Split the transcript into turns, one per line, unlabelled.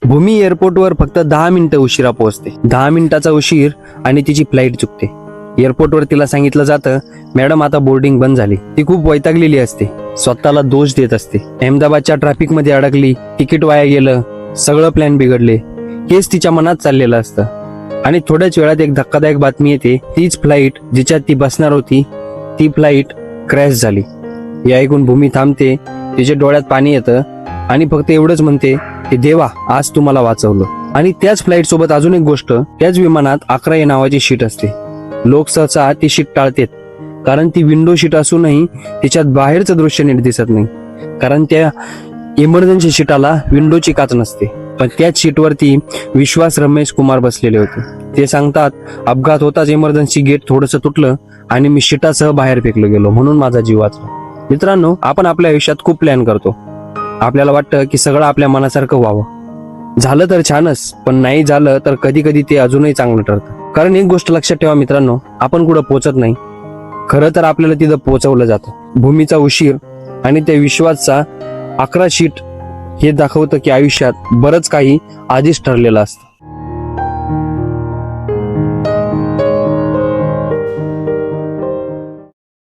भूमी एअरपोर्टवर फक्त 10 मिनिटं उशिरा पोहोचते. 10 मिनिटाचा उशीर आणि तिची फ्लाईट चुकते. एअरपोर्टवर तिला सांगितलं जातं, मॅडम आता बोर्डिंग बंद झाली. ती खूप वैतागलेली असते, स्वतःला दोष देत असते. अहमदाबादच्या ट्रॅफिक मध्ये अडकली, तिकीट वाया गेलं, सगळं प्लॅन बिघडले, हेच तिच्या मनात चाललेलं असतं. आणि थोड्याच वेळात एक धक्कादायक बातमी येते. तीच फ्लाईट जिच्यात ती बसणार होती, ती फ्लाईट क्रॅश झाली. हे ऐकून भूमी थांबते, तिच्या डोळ्यात पाणी येतं आणि फक्त एवढंच म्हणते की देवा, आज तुम्हाला वाचवलं. आणि त्याच फ्लाईट सोबत अजून एक गोष्ट, त्याच विमानात 11A नावाची शीट असते. लोक सहसा ती शीट टाळतात, कारण ती विंडो शीट असूनही तिच्यात बाहेरचं दृश्य नीट दिसत नाही. कारण त्या इमर्जन्सी शीटाला विंडोची काच नसते. पण त्याच शीटवरती विश्वास रमेश कुमार बसलेले होते. ते सांगतात, अपघात होताच इमर्जन्सी गेट थोडंसं तुटलं आणि मी शीटासह बाहेर फेकलो गेलो, म्हणून माझा जीव वाचला. मित्रांनो, आपण आपल्या आयुष्यात खूप प्लॅन करतो. आपल्याला वाटतं की सगळं आपल्या मनासारखं व्हावं. झालं तर छानच, पण नाही झालं तर कधी कधी ते अजूनही चांगलं ठरतं. कारण एक गोष्ट लक्षात ठेवा मित्रांनो, आपण कुठं पोहोचत नाही, खरं तर आपल्याला तिथं पोहोचवलं जातं. भूमीचा उशीर आणि त्या विश्वासचा 11 शीट हे दाखवतं की आयुष्यात बरंच काही आधीच ठरलेलं असतं.